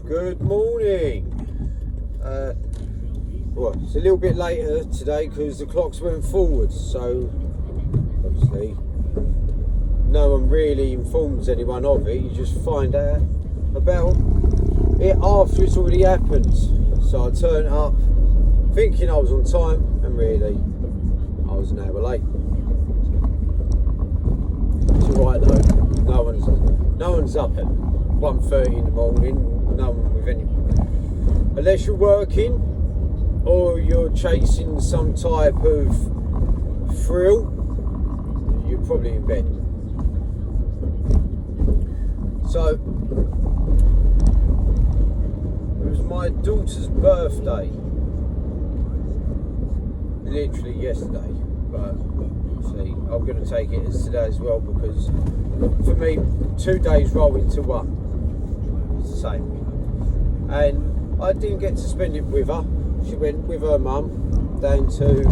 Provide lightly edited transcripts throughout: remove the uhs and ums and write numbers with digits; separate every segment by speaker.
Speaker 1: Good morning. Well, it's a little bit later today because the clocks went forward, so obviously no one really informs anyone of it. You just find out about it after it's already happened. So I turned up thinking I was on time, and really I was an hour late. It's alright though. No one's up at 1:30 in the morning. No one with any, unless you're working or you're chasing some type of thrill, you're probably in bed. So it was my daughter's birthday literally yesterday, but see, I'm going to take it as today as well, because for me 2 days roll into one. It's the same. And I didn't get to spend it with her. She went with her mum down to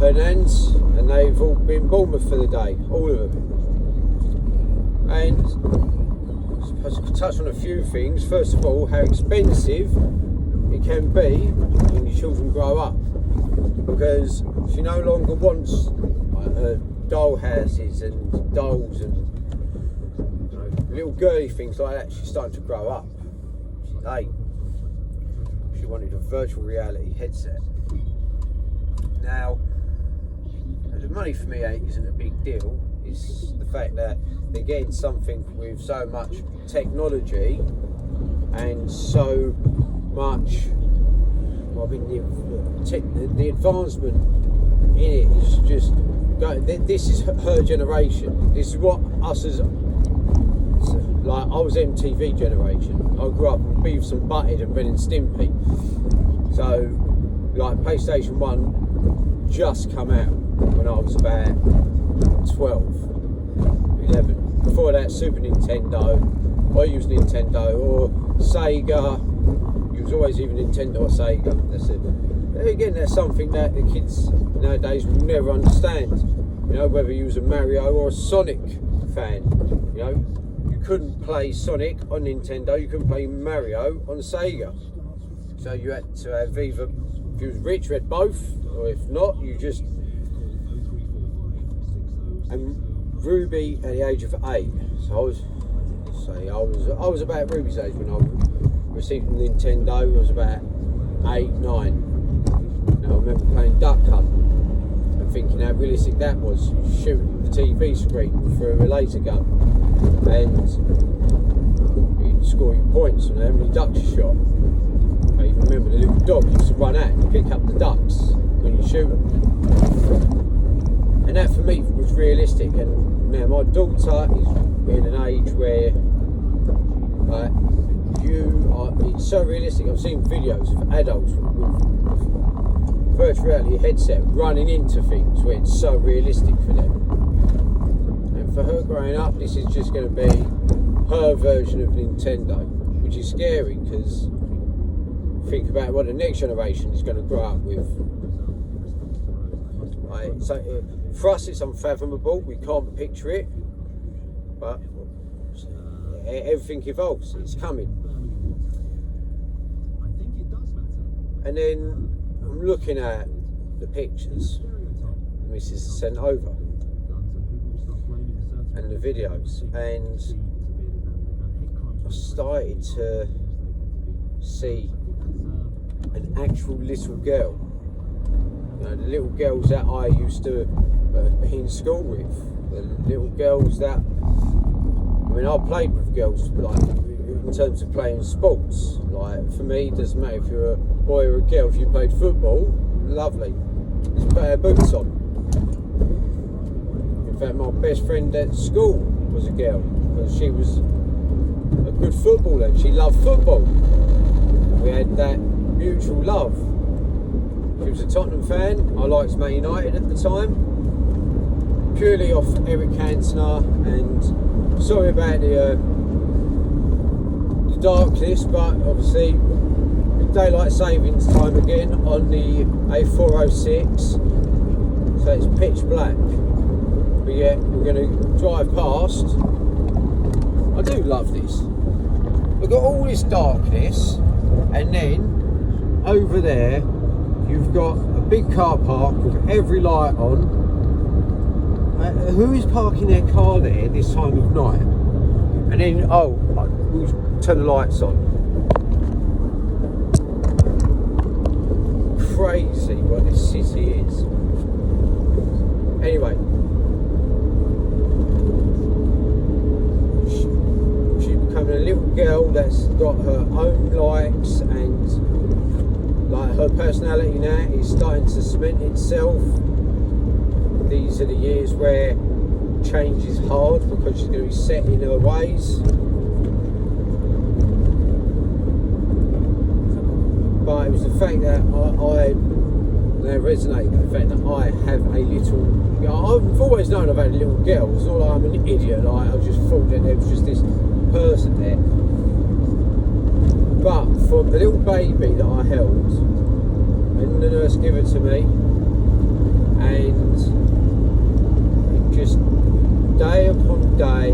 Speaker 1: her nan's, and they've all been in Bournemouth for the day, all of them. And I suppose I could touch on a few things. First of all, how expensive it can be when your children grow up, because she no longer wants doll houses and dolls and little girly things like that. She's starting to grow up. She's 8. She wanted a virtual reality headset. Now, the money for me isn't a big deal. It's the fact that they're getting something with so much technology and so much. I mean, the advancement in it is just. This is her generation. This is what us as. Like, I was MTV generation. I grew up with Beavis and Butthead and Ren and Stimpy. So, like, PlayStation 1 just come out when I was about 12, 11. Before that, Super Nintendo, I used Nintendo, or Sega. It was always either Nintendo or Sega. That's it. Again, that's something that the kids nowadays will never understand. You know, whether you was a Mario or a Sonic fan, you know. You couldn't play Sonic on Nintendo, you couldn't play Mario on Sega. So you had to have either, if you was rich, you had both, or if not, you just. And Ruby at the age of 8, so I was about Ruby's age when I received a Nintendo. I was about 8, 9. Now I remember playing Duck Hunt and thinking how realistic that was. You shoot the TV screen through a laser gun, and you'd score your points on how many ducks you shot. I even remember the little dog used to run out and pick up the ducks when you shoot them. And that for me was realistic. And now my daughter is in an age where it's so realistic. I've seen videos of adults with virtual reality headset running into things where it's so realistic for them. For her growing up, this is just going to be her version of Nintendo, which is scary, because think about what the next generation is going to grow up with. So for us, it's unfathomable. We can't picture it, but everything evolves. It's coming. And then I'm looking at the pictures the missus sent over, and the videos, and I started to see an actual little girl. You know, the little girls that I used to be in school with, the little girls that, I mean, I played with girls, like, in terms of playing sports. Like, for me, it doesn't matter if you're a boy or a girl. If you played football, lovely, just put our boots on. In fact, my best friend at school was a girl, because she was a good footballer. She loved football. We had that mutual love. She was a Tottenham fan. I liked Man United at the time, purely off Eric Cantona. And sorry about the darkness, but obviously daylight savings time again on the A406, so it's pitch black. But yeah, we're going to drive past. I do love this. we've got all this darkness, and then over there you've got a big car park with every light on. Who is parking their car there this time of night? And then, we'll turn the lights on. Crazy what this city is. Anyway, she's becoming a little girl that's got her own likes, and like her personality now is starting to cement itself. These are the years where change is hard because she's going to be set in her ways. But it was the fact that I resonated with the fact that I have a little. I've always known I've had a little girl. It's not like I'm an idiot. Like, I just thought that there was just this person there. But from the little baby that I held, and the nurse gave it to me, and just day upon day,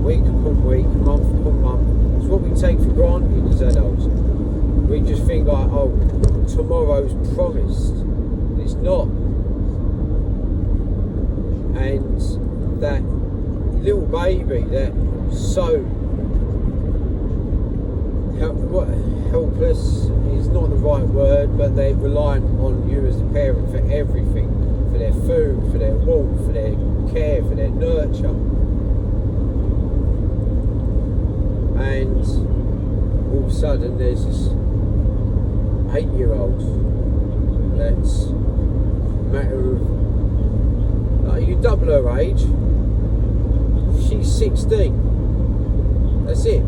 Speaker 1: week upon week, month upon month, it's what we take for granted as adults. We just think like, oh, tomorrow's promised. It's not. And that little baby that so helpless is not the right word, but they're reliant on you as a parent for everything, for their food, for their warmth, for their care, for their nurture. And all of a sudden there's this 8-year-old that's a matter of, like, you double her age, she's 16. That's it.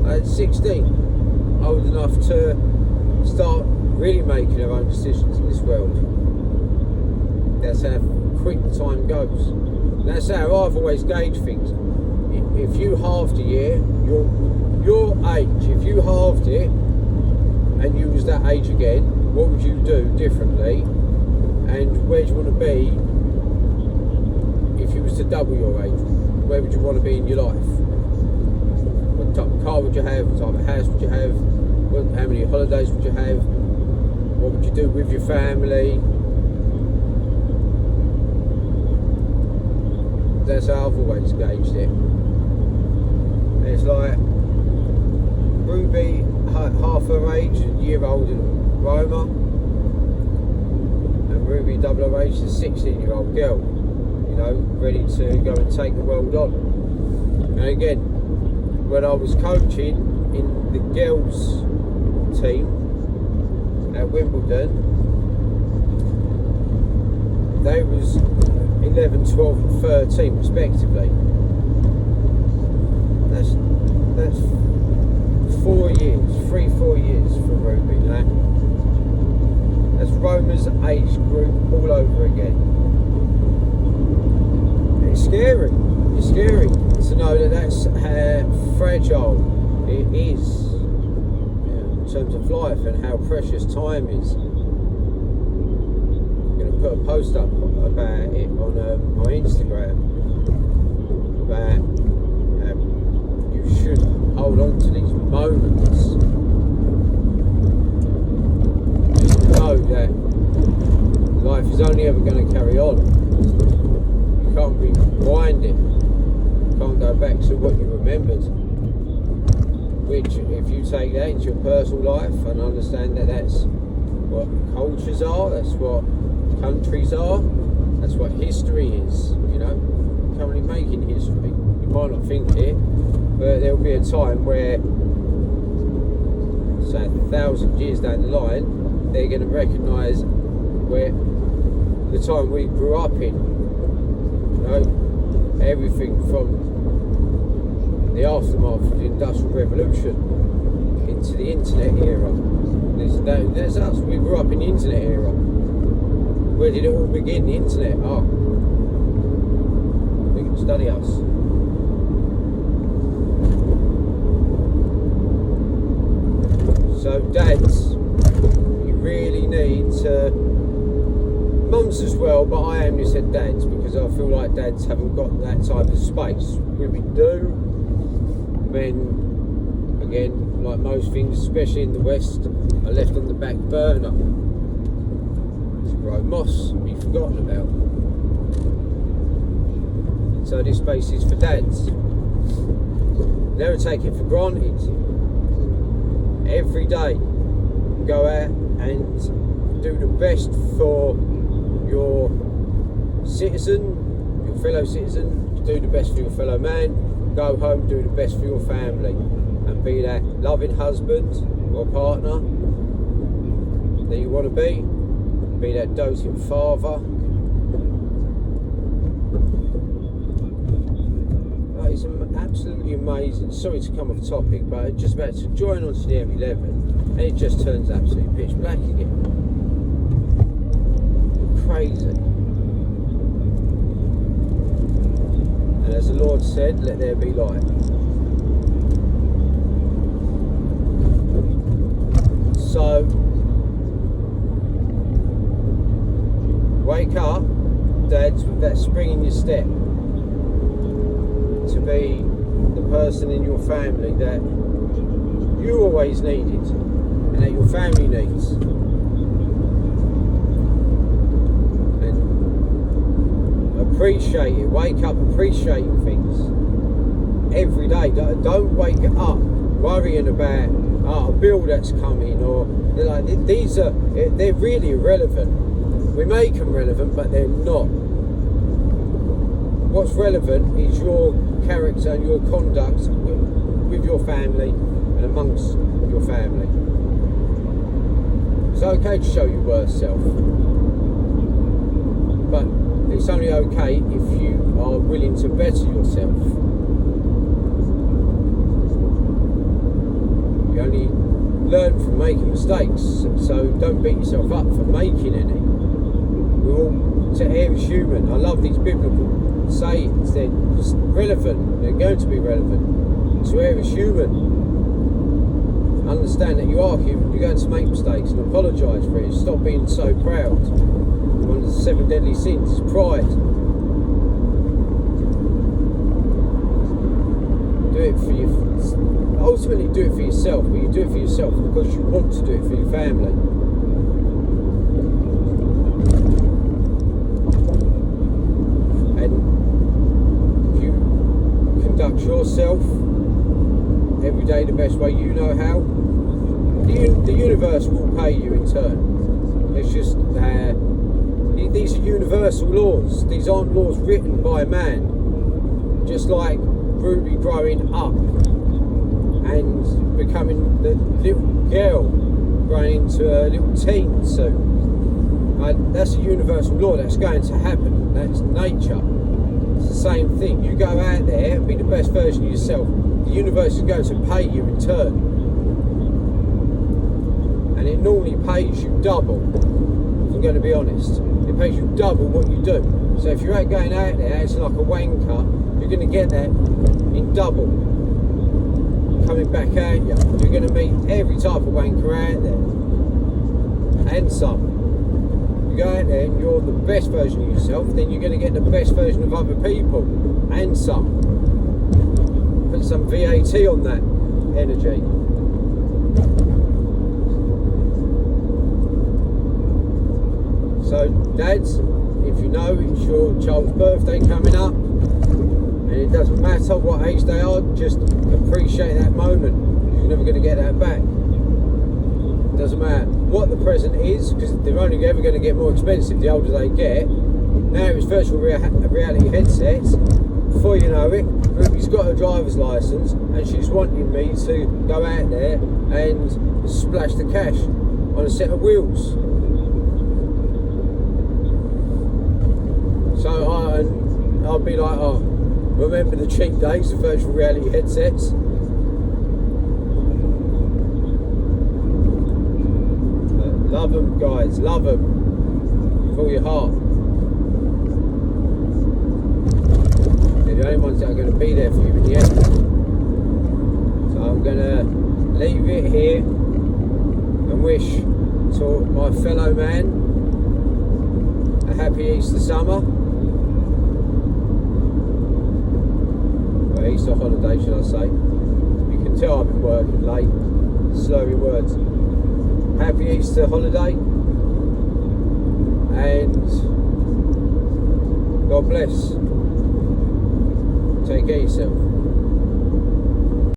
Speaker 1: At 16, old enough to start really making her own decisions in this world. That's how quick the time goes. And that's how I've always gauged things. If you halved a year, your age, if you halved it and you was that age again, what would you do differently? And where do you want to be if you was to double your age? Where would you want to be in your life? What type of car would you have? What type of house would you have? How many holidays would you have? What would you do with your family? That's how I've always gauged it. And it's like Ruby, half her age, a year older than Roma, and Ruby, double her age, is a 16-year-old girl, you know, ready to go and take the world on. And again, when I was coaching in the girls team at Wimbledon, they was 11, 12 and 13 respectively. That's 4 years, 4 years for Ruby, you know? That's Roma's age group all over again. It's scary to know that that's how fragile it is, in terms of life and how precious time is. I'm going to put a post up about it on my Instagram about you should hold on to these moments. Just know that life is only ever going to carry on. You can't rewind it. You can't go back to what you remembered. Which, if you take that into your personal life and understand that that's what cultures are, that's what countries are, that's what history is, you know, currently making history. You might not think it, but there'll be a time where, say 1,000 years down the line, they're going to recognise where the time we grew up in, you know, everything from the aftermath of the Industrial Revolution into the internet era. There's us, we grew up in the internet era. Where did it all begin? The internet. Oh, we can study us. So dads, you really need to, mums as well, but I only said dads because I feel like dads haven't got that type of space. Women do, men again, like most things, especially in the West, are left on the back burner. To grow moss, be forgotten about. So this space is for dads. Never take it for granted. Every day, go out and do the best for your citizen, your fellow citizen. Do the best for your fellow man. Go home, do the best for your family, and be that loving husband or partner that you want to be. Be that doting father. It's absolutely amazing. Sorry to come off topic, but I'm just about to join onto the M11 and it just turns absolutely pitch black again. Crazy. And as the Lord said, let there be light. So, wake up, dads, with that spring in your step. To be the person in your family that you always needed and that your family needs. And appreciate it. Wake up appreciating things every day. Don't wake up worrying about a bill that's coming, or they're really irrelevant. We make them relevant, but they're not. What's relevant is your character and your conduct with your family and amongst your family. It's okay to show your worst self, but it's only okay if you are willing to better yourself. You only learn from making mistakes, so don't beat yourself up for making any. We're all, to err is human. I love these biblical sayings. They're relevant, they're going to be relevant. To err is human. Understand that you are human, you're going to make mistakes, and apologise for it. Stop being so proud. One of the 7 deadly sins is pride. Do it for you. Ultimately do it for yourself, but you do it for yourself because you want to do it for your family. Conduct yourself every day the best way you know how. The universe will pay you in turn. It's just these are universal laws. These aren't laws written by man. Just like Ruby growing up and becoming the little girl, growing into a little teen soon. That's a universal law. That's going to happen. That's nature. It's the same thing. You go out there and be the best version of yourself. The universe is going to pay you in turn. And it normally pays you double, if I'm going to be honest. It pays you double what you do. So if you're going out there acting like a wanker, you're going to get that in double. Coming back at you. You're going to meet every type of wanker out there. And some. Go out there and you're the best version of yourself, then you're going to get the best version of other people, and some. Put some VAT on that energy. So dads, if you know it's your child's birthday coming up, and it doesn't matter what age they are, just appreciate that moment. You're never going to get that back. Doesn't matter what the present is, because they're only ever going to get more expensive the older they get. Now it's virtual reality headsets. Before you know it, Ruby's got her driver's license and she's wanting me to go out there and splash the cash on a set of wheels. So I'll be like, oh, remember the cheap days of virtual reality headsets? Love them, guys, love them with all your heart. They're the only ones that are going to be there for you in the end. So I'm going to leave it here and wish to my fellow man a happy Easter summer. Or Easter holiday, should I say. can tell I've been working late. Slurry words. Happy Easter holiday, and God bless. Take care of yourself.